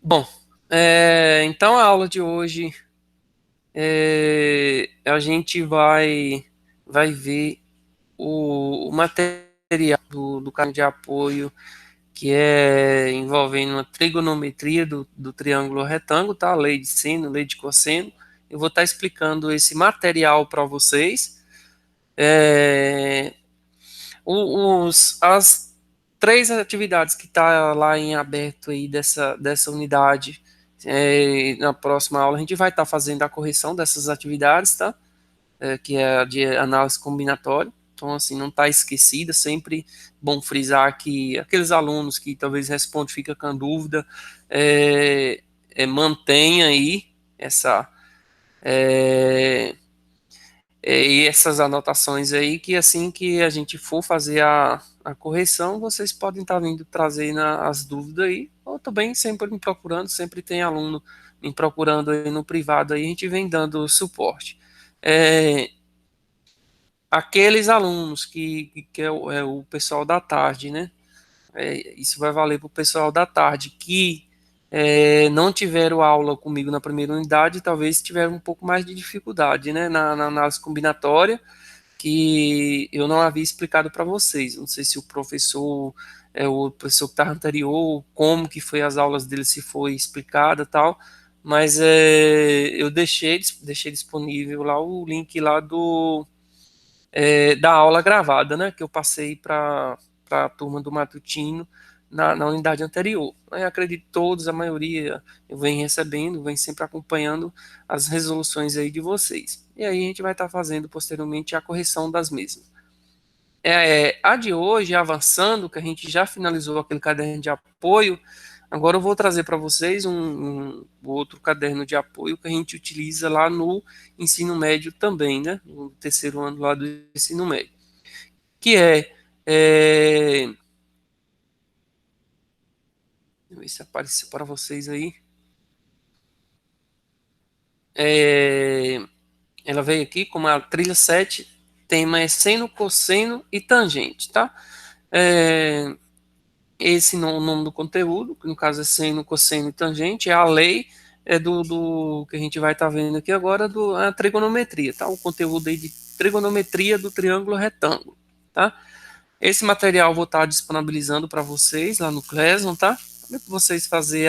Bom, então a aula de hoje a gente vai ver o material do caderno de apoio que é envolvendo uma trigonometria do triângulo retângulo, tá? Lei de seno, lei de cosseno. Eu vou estar explicando esse material para vocês. É, as três atividades que está lá em aberto aí dessa unidade, na próxima aula a gente vai estar fazendo a correção dessas atividades, tá? Que é a de análise combinatória. Então, assim, não está esquecida, sempre bom frisar que aqueles alunos que talvez respondem, fica com dúvida, mantenha aí essa, é, e essas anotações aí, que assim que a gente for fazer a correção, vocês podem estar vindo trazer as dúvidas aí, ou também sempre me procurando, sempre tem aluno me procurando aí no privado, aí a gente vem dando suporte. É, aqueles alunos que é o pessoal da tarde, né? Isso vai valer para o pessoal da tarde que não tiveram aula comigo na primeira unidade, talvez tiveram um pouco mais de dificuldade, né, na análise combinatória, que eu não havia explicado para vocês. Não sei se o professor que estava anterior, como que foi as aulas dele, se foi explicada e tal, mas eu deixei disponível lá o link lá da aula gravada, né, que eu passei para a turma do matutino na unidade anterior. Eu acredito que todos, a maioria, eu venho recebendo, venho sempre acompanhando as resoluções aí de vocês. E aí a gente vai estar fazendo posteriormente a correção das mesmas. A de hoje, avançando, que a gente já finalizou aquele caderno de apoio, agora eu vou trazer para vocês um outro caderno de apoio que a gente utiliza lá no ensino médio também, né? No terceiro ano lá do ensino médio. Que deixa eu ver se apareceu para vocês aí. É, ela veio aqui com uma trilha 7, tema é seno, cosseno e tangente, tá? É, esse não é o nome do conteúdo, que no caso é seno, cosseno e tangente, é a lei do que a gente vai estar vendo aqui agora, a trigonometria, tá? O conteúdo aí de trigonometria do triângulo retângulo, tá? Esse material eu vou estar disponibilizando para vocês lá no Classroom, tá? Para vocês fazerem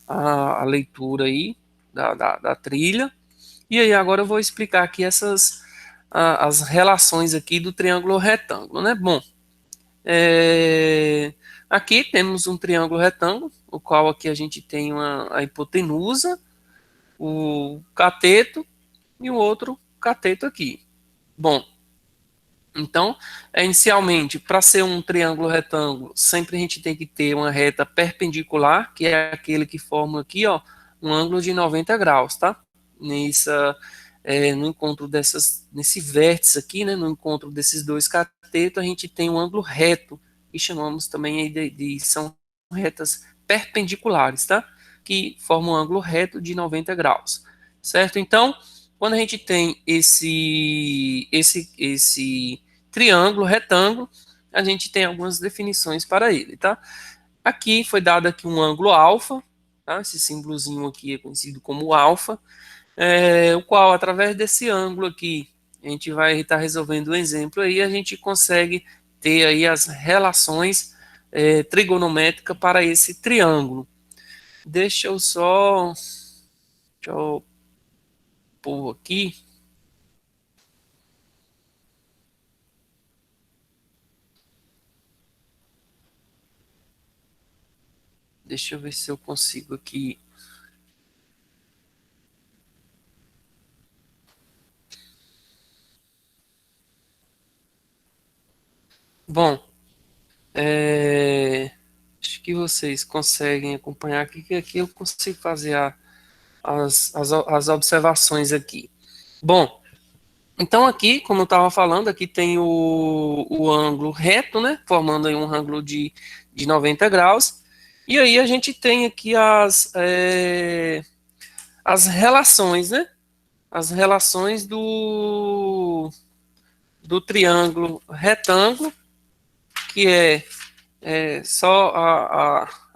a leitura aí da trilha. E aí agora eu vou explicar aqui as relações aqui do triângulo retângulo, né? Bom, é, aqui temos um triângulo retângulo, o qual aqui a gente tem a hipotenusa, o cateto e o outro cateto aqui. Bom, então, inicialmente, para ser um triângulo retângulo, sempre a gente tem que ter uma reta perpendicular, que é aquele que forma aqui, ó, um ângulo de 90 graus, tá? No encontro nesse vértice aqui, né, no encontro desses dois catetos, a gente tem um ângulo reto, que chamamos também aí são retas perpendiculares, tá? Que formam um ângulo reto de 90 graus, certo? Então, quando a gente tem esse triângulo, retângulo, a gente tem algumas definições para ele, tá? Aqui foi dado aqui um ângulo alfa, tá? Esse símbolozinho aqui é conhecido como alfa, o qual, através desse ângulo aqui, a gente vai estar resolvendo um exemplo aí, a gente consegue ter aí as relações trigonométricas para esse triângulo. Deixa eu pôr aqui. Deixa eu ver se eu consigo aqui. Bom, acho que vocês conseguem acompanhar aqui, que aqui eu consigo fazer as observações aqui. Bom, então aqui, como eu estava falando, aqui tem o ângulo reto, né? Formando aí um ângulo de 90 graus. E aí a gente tem aqui as relações, né? As relações do triângulo retângulo, que só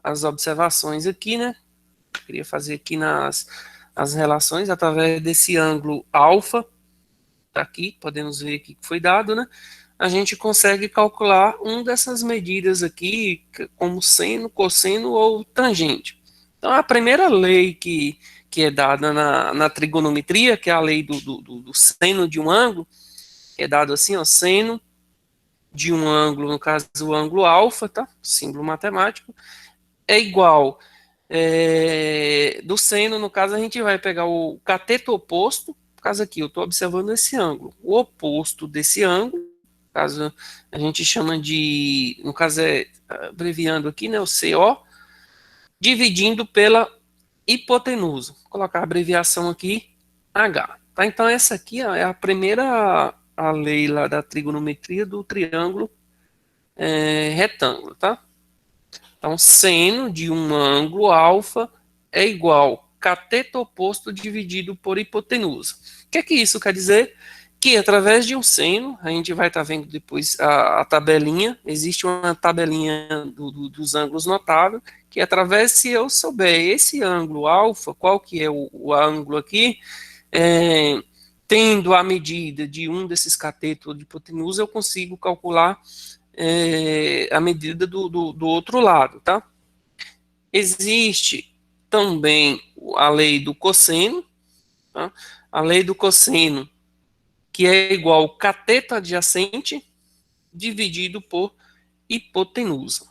as observações aqui, né? queria fazer aqui as relações através desse ângulo alfa, tá aqui, podemos ver aqui que foi dado, né? A gente consegue calcular uma dessas medidas aqui, como seno, cosseno ou tangente. Então, a primeira lei que é dada na trigonometria, que é a lei do seno de um ângulo, que é dado assim, ó, seno de um ângulo, no caso o ângulo alfa, tá? Símbolo matemático, é igual do seno, no caso a gente vai pegar o cateto oposto, no caso aqui eu estou observando esse ângulo, o oposto desse ângulo, no caso a gente chama de, no caso abreviando aqui, né, o CO, dividindo pela hipotenusa. Vou colocar a abreviação aqui, H. Tá? Então essa aqui ó, é a primeira a lei lá da trigonometria do triângulo retângulo, tá? Então, seno de um ângulo alfa é igual cateto oposto dividido por hipotenusa. O que é que isso quer dizer? Que através de um seno, a gente vai estar vendo depois a tabelinha, existe uma tabelinha dos ângulos notáveis, que através, se eu souber esse ângulo alfa, qual que é o ângulo aqui, tendo a medida de um desses catetos de hipotenusa, eu consigo calcular a medida do outro lado, tá? Existe também a lei do cosseno, tá? A lei do cosseno, que é igual ao cateto adjacente dividido por hipotenusa.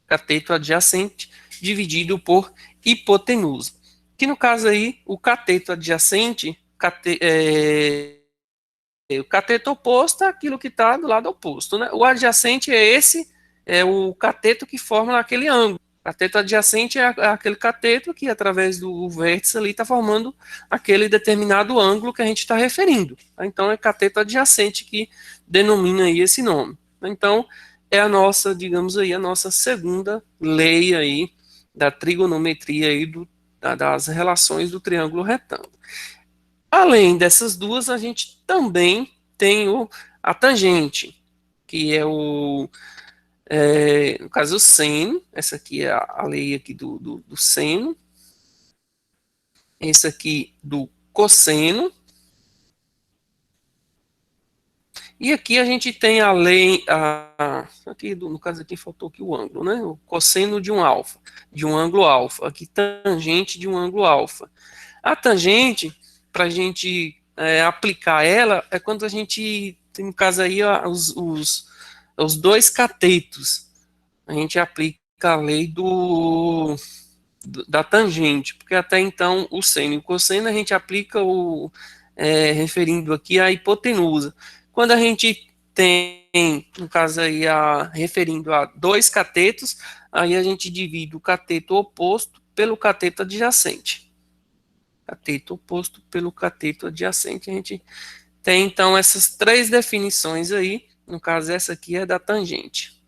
Cateto adjacente dividido por hipotenusa. Que no caso aí, o cateto adjacente, o cateto oposto é aquilo que está do lado oposto, né? O adjacente é o cateto que forma aquele ângulo. Cateto adjacente é aquele cateto que, através do vértice ali, está formando aquele determinado ângulo que a gente está referindo. Então, é cateto adjacente que denomina aí esse nome. Então, é a nossa, digamos aí, a nossa segunda lei aí da trigonometria aí das relações do triângulo retângulo. Além dessas duas, a gente também tem a tangente, que é no caso, o seno. Essa aqui é a lei aqui do seno. Esse aqui do cosseno. E aqui a gente tem a lei, aqui no caso aqui faltou aqui o ângulo, né? O cosseno de um alfa, de um ângulo alfa. Aqui tangente de um ângulo alfa. A tangente, para a gente aplicar ela, é quando a gente tem, no caso aí, os dois catetos. A gente aplica a lei da tangente, porque até então o seno e o cosseno a gente aplica referindo aqui à hipotenusa. Quando a gente tem, no caso aí, referindo a dois catetos, aí a gente divide o cateto oposto pelo cateto adjacente. Cateto oposto pelo cateto adjacente. A gente tem, então, essas três definições aí. No caso, essa aqui é da tangente.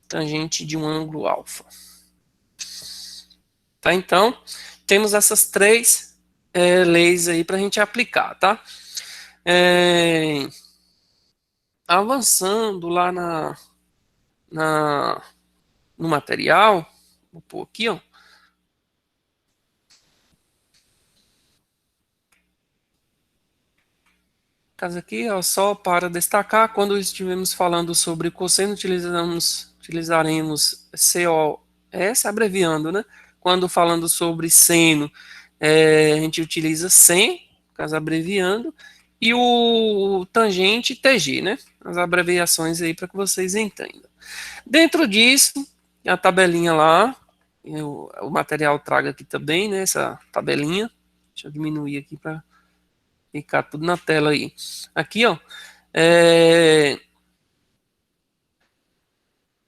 Tangente de um ângulo alfa. Tá? Então, temos essas três leis aí para a gente aplicar, tá? Avançando lá no material, vou pôr aqui, ó. Caso aqui, ó, só para destacar, quando estivemos falando sobre cosseno, utilizaremos COS, abreviando, né? Quando falando sobre seno, a gente utiliza sen, caso abreviando, e o tangente TG, né? As abreviações aí para que vocês entendam. Dentro disso, a tabelinha lá, o material traga aqui também, né? Essa tabelinha. Deixa eu diminuir aqui para ficar tudo na tela aí. Aqui, ó.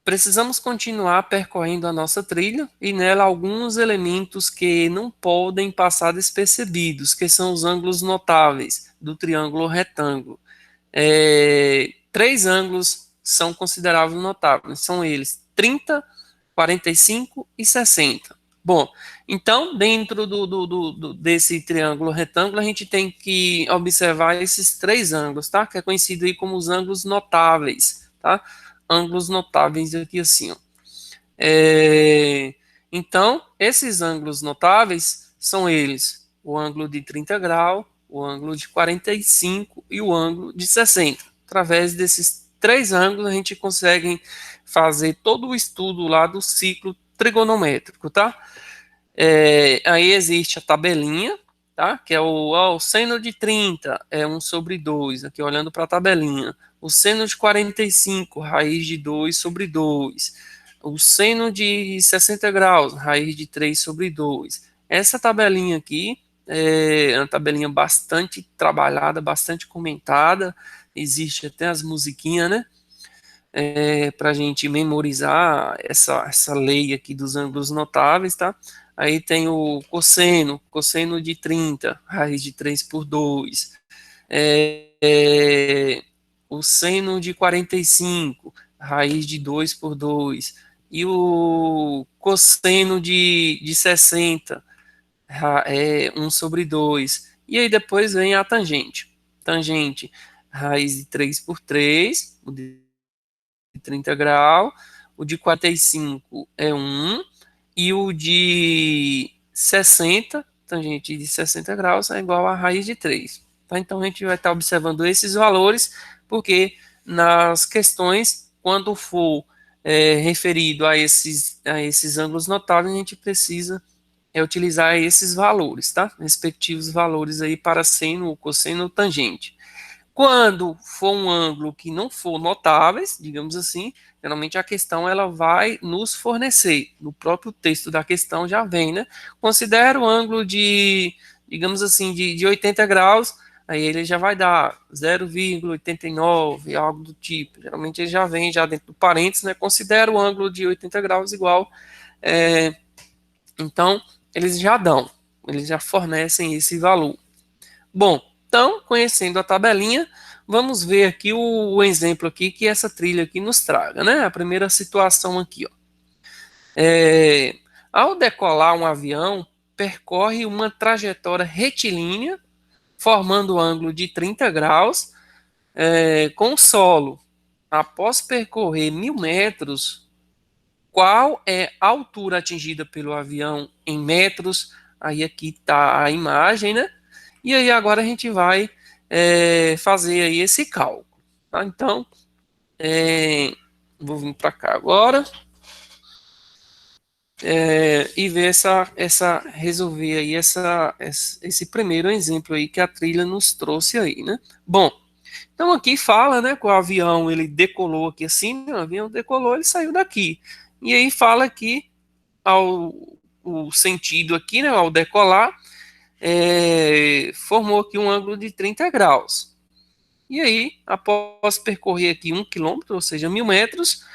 Precisamos continuar percorrendo a nossa trilha e nela alguns elementos que não podem passar despercebidos, que são os ângulos notáveis do triângulo retângulo. Três ângulos são considerados notáveis, são eles 30, 45 e 60. Bom, então, dentro desse triângulo retângulo, a gente tem que observar esses três ângulos, tá? Que é conhecido aí como os ângulos notáveis, tá? Ângulos notáveis aqui assim, ó. Então, esses ângulos notáveis são eles: o ângulo de 30 graus, o ângulo de 45 e o ângulo de 60. Através desses três ângulos, a gente consegue fazer todo o estudo lá do ciclo trigonométrico, tá? Aí existe a tabelinha, tá? Que é o seno de 30 é 1/2, aqui olhando para a tabelinha. O seno de 45, raiz de 2/2. O seno de 60 graus, raiz de 3/2. Essa tabelinha aqui é uma tabelinha bastante trabalhada, bastante comentada. Existe até as musiquinhas, né? Para a gente memorizar essa lei aqui dos ângulos notáveis, tá? Aí tem o cosseno de 30, raiz de 3/2. O seno de 45, raiz de 2/2. E o cosseno de 60, é 1/2. E aí depois vem a tangente. Tangente, raiz de 3/3, o de 30 graus, o de 45 é 1, e o de 60, tangente de 60 graus, é igual a raiz de 3. Tá? Então a gente vai estar observando esses valores, porque nas questões, quando for referido a esses ângulos notáveis, a gente precisa utilizar esses valores, tá? Respectivos valores aí para seno, cosseno, tangente. Quando for um ângulo que não for notáveis, digamos assim, geralmente a questão ela vai nos fornecer, no próprio texto da questão já vem, né? Considera o ângulo digamos assim, de 80 graus, aí ele já vai dar 0,89, algo do tipo. Geralmente ele já vem já dentro do parênteses, né? Considera o ângulo de 80 graus igual. Então, eles já fornecem esse valor. Bom, então, conhecendo a tabelinha, vamos ver aqui o exemplo aqui que essa trilha aqui nos traga, né? A primeira situação aqui, ó. Ao decolar um avião, percorre uma trajetória retilínea, formando um ângulo de 30 graus, com o solo. Após percorrer 1.000 metros, qual é a altura atingida pelo avião em metros? Aí aqui está a imagem, né? E aí agora a gente vai fazer aí esse cálculo. Tá? Então, vou vir para cá agora e ver resolver aí esse primeiro exemplo aí que a trilha nos trouxe aí, né? Bom, então aqui fala, né, que o avião ele decolou aqui assim, o avião decolou, ele saiu daqui. E aí fala que o sentido aqui, né, ao decolar, formou aqui um ângulo de 30 graus. E aí, após percorrer aqui 1 quilômetro, ou seja, 1.000 metros,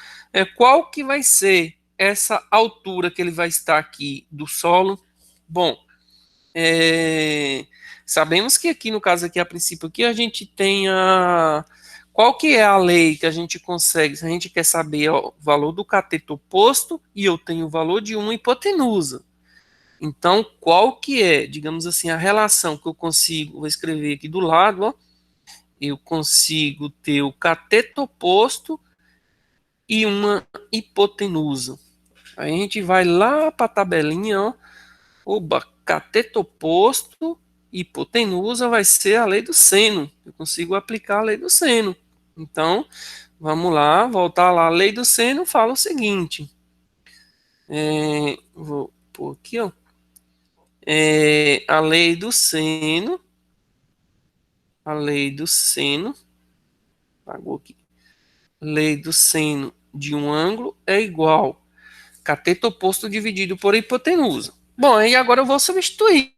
qual que vai ser essa altura que ele vai estar aqui do solo? Bom, sabemos que aqui, no caso aqui, a princípio, aqui a gente tem qual que é a lei que a gente consegue, se a gente quer saber o valor do cateto oposto e eu tenho o valor de uma hipotenusa. Então, qual que é, digamos assim, a relação que eu consigo, vou escrever aqui do lado, ó, eu consigo ter o cateto oposto e uma hipotenusa. Aí a gente vai lá para a tabelinha, ó, oba, cateto oposto, hipotenusa vai ser a lei do seno. Eu consigo aplicar a lei do seno. Então, vamos lá, voltar lá. A lei do seno fala o seguinte. Vou pôr aqui, ó. A lei do seno. A lei do seno. Apagou aqui. Lei do seno de um ângulo é igual cateto oposto dividido por hipotenusa. Bom, aí agora eu vou substituir.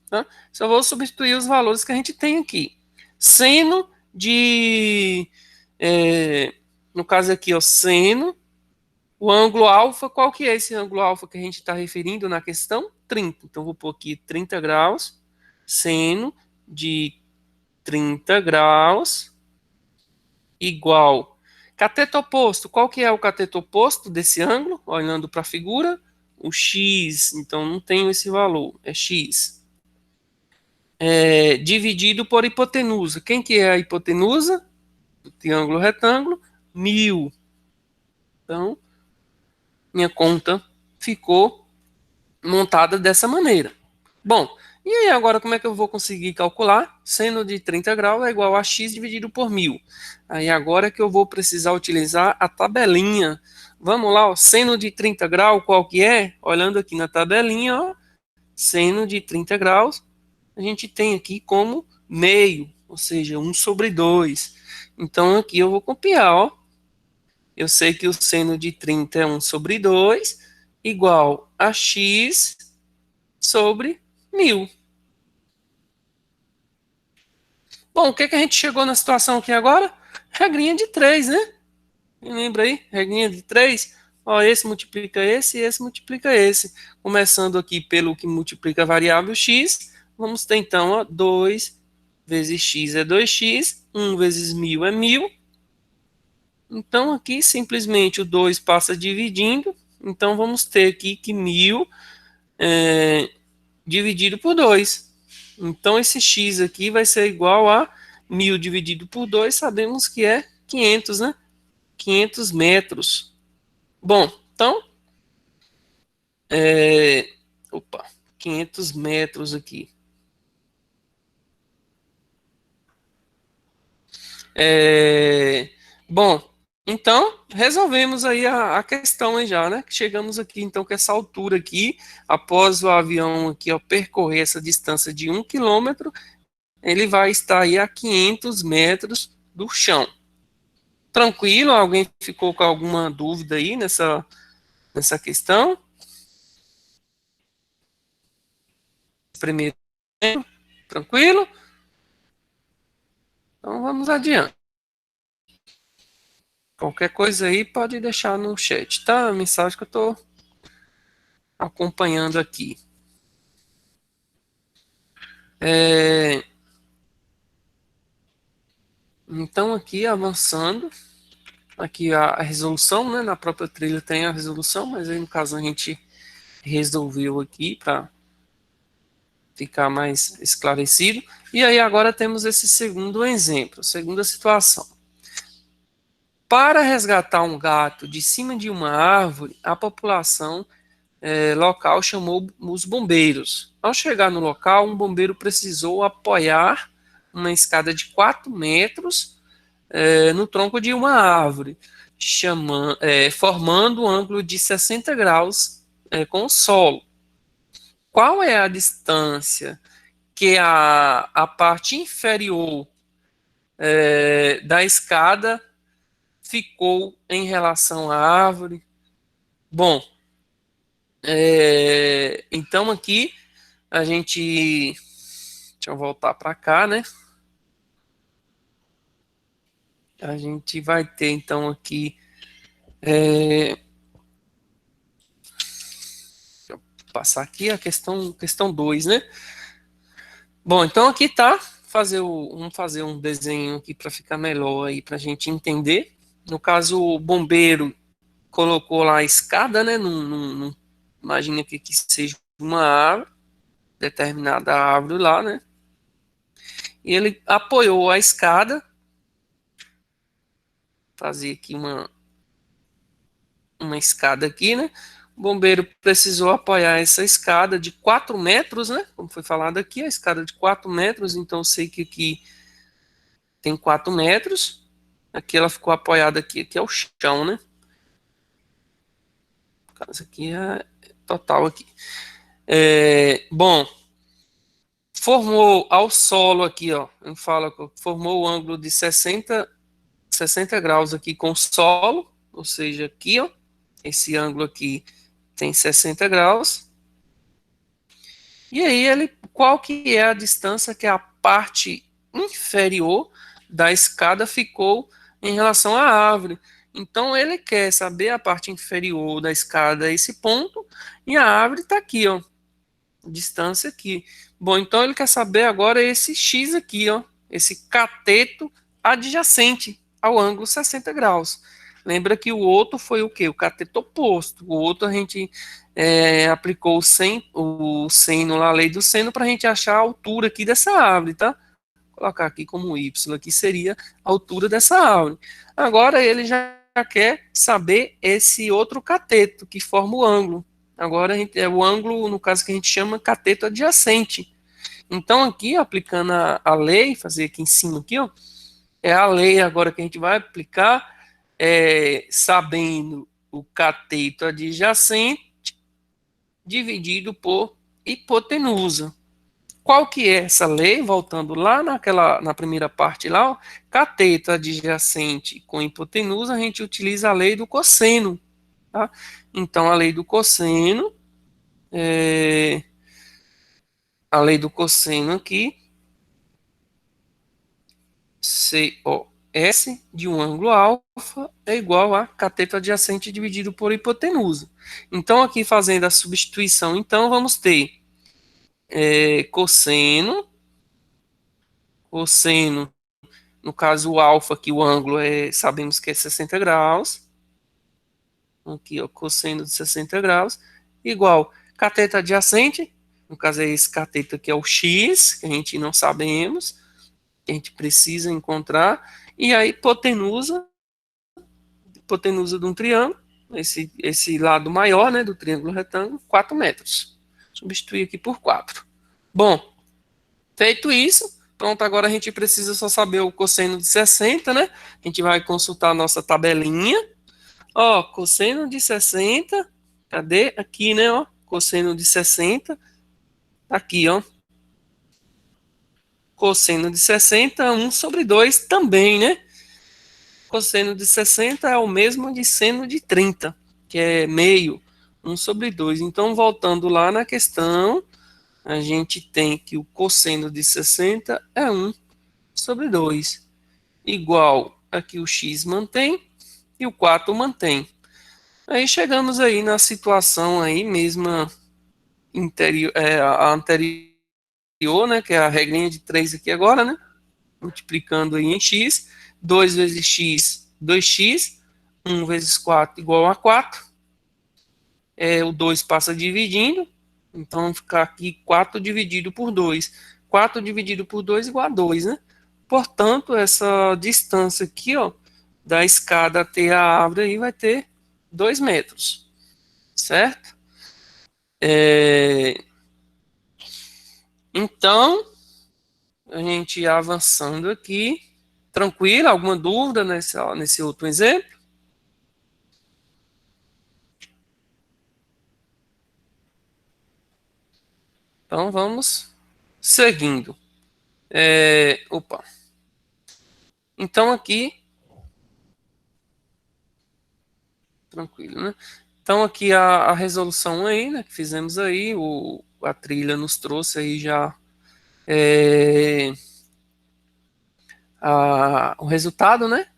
Tá? Só vou substituir os valores que a gente tem aqui. Seno de. No caso aqui, ó, seno. O ângulo alfa, qual que é esse ângulo alfa que a gente está referindo na questão? 30. Então, vou pôr aqui 30 graus. Seno de 30 graus igual. Cateto oposto, qual que é o cateto oposto desse ângulo? Olhando para a figura, o x, então não tenho esse valor, é x. Dividido por hipotenusa. Quem que é a hipotenusa? Do triângulo retângulo, 1.000. Então, minha conta ficou montada dessa maneira. Bom, e aí agora como é que eu vou conseguir calcular? Seno de 30 graus é igual a x dividido por 1000. Aí agora que eu vou precisar utilizar a tabelinha. Vamos lá, ó, seno de 30 graus, qual que é? Olhando aqui na tabelinha, ó, seno de 30 graus, a gente tem aqui como meio, ou seja, 1/2. Então aqui eu vou copiar, ó. Eu sei que o seno de 30 é 1/2, igual a x sobre 1000. Bom, o que, que a gente chegou na situação aqui agora? Regrinha de 3, né? Lembra aí? Regrinha de 3. Ó, esse multiplica esse e esse multiplica esse. Começando aqui pelo que multiplica a variável x, vamos ter então, ó, 2 vezes x é 2x, 1 vezes 1000 é 1000. Então aqui simplesmente o 2 passa dividindo. Então vamos ter aqui que 1000 dividido por 2. Então esse x aqui vai ser igual a 1000 dividido por 2, sabemos que é 500, né? 500 metros. Bom, então, é, opa, 500 metros aqui. É, bom, então, resolvemos aí a questão aí já, né? Chegamos aqui, então, com essa altura aqui, após o avião aqui, ó, percorrer essa distância de 1 km, ele vai estar aí a 500 metros do chão. Tranquilo? Alguém ficou com alguma dúvida aí nessa questão? Primeiro, tranquilo? Então vamos adiante. Qualquer coisa aí pode deixar no chat, tá? A mensagem que eu estou acompanhando aqui. É, então aqui avançando, aqui a resolução, né? Na própria trilha tem a resolução, mas aí no caso a gente resolveu aqui para ficar mais esclarecido. E aí agora temos esse segundo exemplo, segunda situação. Para resgatar um gato de cima de uma árvore, a população local chamou os bombeiros. Ao chegar no local, um bombeiro precisou apoiar uma escada de 4 metros no tronco de uma árvore, formando um ângulo de 60 graus com o solo. Qual é a distância que a parte inferior da escada ficou em relação à árvore? Bom, então aqui a gente. Deixa eu voltar para cá, né? A gente vai ter então aqui. Deixa eu passar aqui a questão 2, né? Bom, então aqui tá. Vamos fazer um desenho aqui para ficar melhor aí para a gente entender. No caso, o bombeiro colocou lá a escada, né? Imagina que seja uma árvore, determinada árvore lá, né? E ele apoiou a escada, fazer aqui uma escada aqui, né? O bombeiro precisou apoiar essa escada de 4 metros, né? Como foi falado aqui, a escada de 4 metros, então eu sei que aqui tem 4 metros. Aqui ela ficou apoiada aqui é o chão, né? No caso aqui é total aqui. Bom, formou ao solo aqui, ó. Eu falo que formou o ângulo de 60 graus aqui com o solo, ou seja, aqui, ó. Esse ângulo aqui tem 60 graus. E aí, qual que é a distância que a parte inferior da escada ficou em relação à árvore? Então, ele quer saber a parte inferior da escada a esse ponto, e a árvore está aqui, ó, distância aqui. Bom, então ele quer saber agora esse x aqui, ó, esse cateto adjacente ao ângulo 60 graus. Lembra que o outro foi o quê? O cateto oposto. O outro a gente aplicou o seno lá, a lei do seno, para a gente achar a altura aqui dessa árvore, tá? Vou colocar aqui como y, aqui seria a altura dessa árvore. Agora ele já quer saber esse outro cateto que forma o ângulo. Agora é o ângulo, no caso que a gente chama cateto adjacente. Então aqui, aplicando a lei, fazer aqui em cima aqui, ó, é a lei agora que a gente vai aplicar, sabendo o cateto adjacente dividido por hipotenusa. Qual que é essa lei? Voltando lá na primeira parte lá, ó, cateto adjacente com hipotenusa, a gente utiliza a lei do cosseno, tá? Então, é, a lei do cosseno aqui, COS de um ângulo alfa é igual a cateto adjacente dividido por hipotenusa. Então, aqui fazendo a substituição, então vamos ter cosseno, cosseno, no caso o alfa, que o ângulo sabemos que é 60 graus, aqui ó, cosseno de 60 graus, igual cateto adjacente, no caso é esse cateto aqui é o x, que a gente não sabemos, que a gente precisa encontrar, e a hipotenusa de um triângulo, esse lado maior, né, do triângulo retângulo, 4 metros. Substituir aqui por 4. Bom, feito isso, pronto, agora a gente precisa só saber o cosseno de 60, né? A gente vai consultar a nossa tabelinha. Ó, cosseno de 60, cadê? Aqui, né, ó, cosseno de 60, aqui, ó. Cosseno de 60, 1/2 também, né? Cosseno de 60 é o mesmo de seno de 30, que é meio, 1/2. Então, voltando lá na questão, a gente tem que o cosseno de 60 é 1/2. Igual aqui o x mantém e o 4 mantém. Aí chegamos aí na situação aí mesma a anterior, né, que é a regrinha de 3 aqui agora, né? Multiplicando aí em x, 2 vezes x, 2x, 1 vezes 4 igual a 4. O 2 passa dividindo, então ficar aqui 4 dividido por 2. 4 dividido por 2 igual a 2, né? Portanto, essa distância aqui, ó, da escada até a árvore aí vai ter 2 metros, certo? Então, a gente avançando aqui, tranquilo, alguma dúvida nesse outro exemplo? Então, vamos seguindo. Opa. Então, aqui, tranquilo, né? Então, aqui a resolução aí, né, que fizemos aí, a trilha nos trouxe aí já o resultado, né?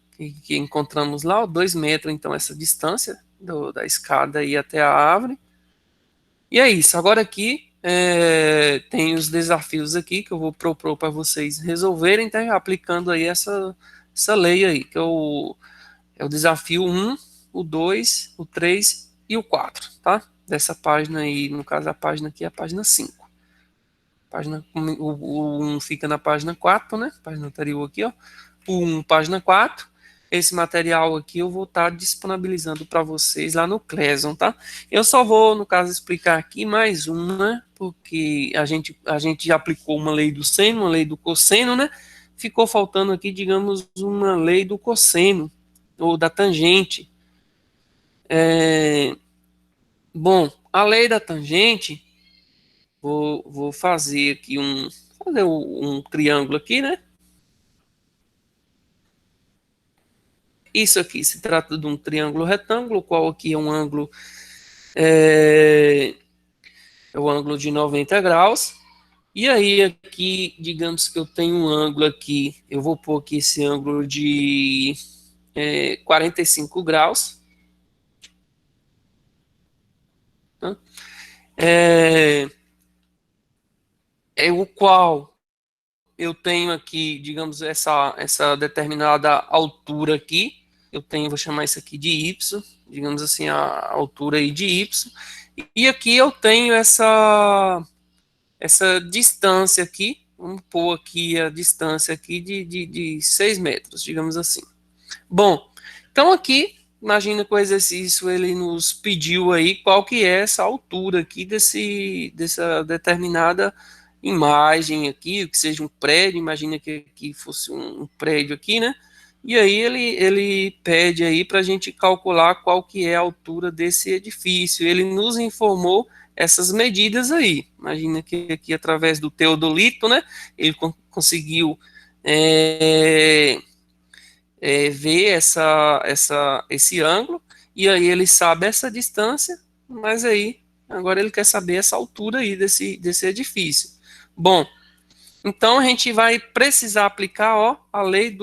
Que encontramos lá, 2 metros, então, essa distância da escada aí até a árvore. E é isso. Agora aqui tem os desafios aqui que eu vou propor para vocês resolverem, tá? Aplicando aí essa lei aí, que é o desafio 1, o 2, o 3 e o 4, tá? Dessa página aí, no caso a página aqui é a página 5. O 1 fica na página 4, né? Página anterior aqui, ó. O 1, página 4. Esse material aqui eu vou estar disponibilizando para vocês lá no Cleson, tá? Eu só vou, no caso, explicar aqui mais uma, porque a gente já aplicou uma lei do seno, uma lei do cosseno, né? Ficou faltando aqui, digamos, uma lei do cosseno, ou da tangente. Bom, a lei da tangente, vou fazer aqui um triângulo aqui, né? Isso aqui se trata de um triângulo retângulo, qual aqui é, é o ângulo de 90 graus. E aí aqui, digamos que eu tenho um ângulo aqui, eu vou pôr aqui esse ângulo de 45 graus. Tá? É o qual eu tenho aqui, digamos, essa determinada altura aqui. Eu tenho, vou chamar isso aqui de y, digamos assim, a altura aí de y. E aqui eu tenho essa distância aqui, vamos pôr aqui a distância aqui de 6 metros, digamos assim. Bom, então aqui imagina que o exercício ele nos pediu aí qual que é essa altura aqui dessa determinada imagem aqui, que seja um prédio, imagina que aqui fosse um prédio aqui, né? E aí ele pede aí para a gente calcular qual que é a altura desse edifício. Ele nos informou essas medidas aí. Imagina que aqui através do teodolito, né? Ele conseguiu é, ver esse ângulo, e aí ele sabe essa distância, mas aí agora ele quer saber essa altura aí desse edifício. Bom, então a gente vai precisar aplicar, ó, a lei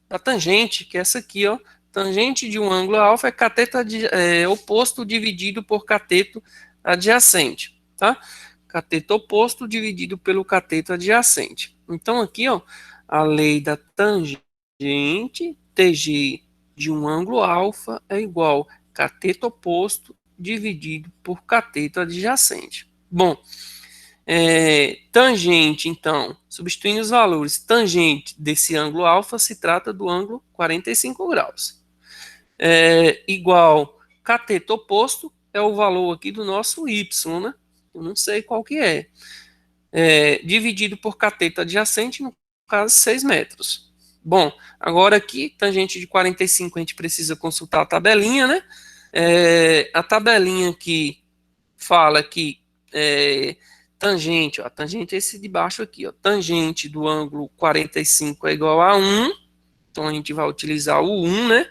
da tangente, que é essa aqui, ó. Tangente de um ângulo alfa é cateto oposto dividido por cateto adjacente, tá? Cateto oposto dividido pelo cateto adjacente. Então aqui, ó, a lei da tangente TG de um ângulo alfa é igual cateto oposto dividido por cateto adjacente. Bom, tangente, então, substituindo os valores, tangente desse ângulo alfa se trata do ângulo 45 graus. Igual cateto oposto é o valor aqui do nosso y, né? Eu não sei qual que é. Dividido por cateto adjacente, no caso, 6 metros. Bom, agora aqui, tangente de 45, a gente precisa consultar a tabelinha, né? A tabelinha aqui fala que tangente, ó, tangente é esse de baixo aqui, ó, tangente do ângulo 45 é igual a 1, então a gente vai utilizar o 1, né?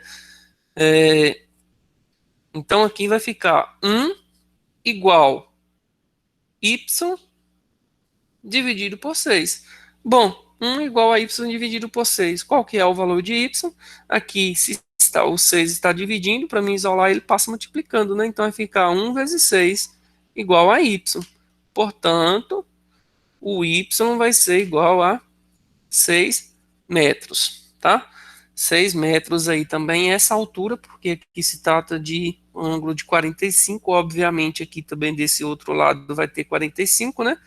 Então aqui vai ficar 1 igual y dividido por 6. Bom, 1 igual a y dividido por 6. Qual que é o valor de y? Aqui, se o 6 está dividindo, para mim isolar, ele passa multiplicando, né? Então vai ficar 1 vezes 6 igual a y. Portanto, o y vai ser igual a 6 metros, tá? 6 metros aí também é essa altura, porque aqui se trata de um ângulo de 45, obviamente aqui também desse outro lado vai ter 45, né?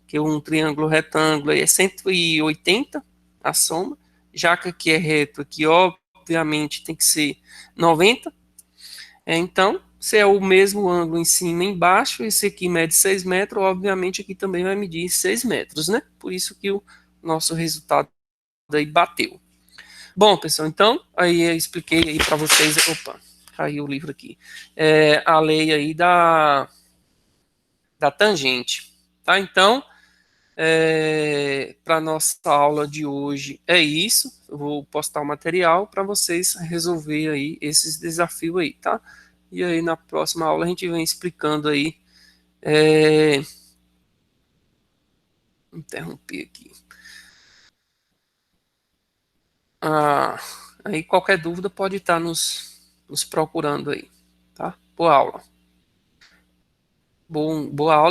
Que um triângulo retângulo aí é 180 a soma, já que aqui é reto, aqui obviamente tem que ser 90. Então, se é o mesmo ângulo em cima e embaixo, esse aqui mede 6 metros, obviamente aqui também vai medir 6 metros, né? Por isso que o nosso resultado aí bateu. Bom, pessoal, então, aí eu expliquei aí para vocês, opa, caiu o livro aqui, a lei aí da tangente, tá? Então, para nossa aula de hoje é isso. Eu vou postar o material para vocês resolver aí esses desafios aí, tá? E aí na próxima aula a gente vem explicando aí. Interrompi aqui. Aí qualquer dúvida pode estar nos procurando aí, tá? Boa aula. Boa aula.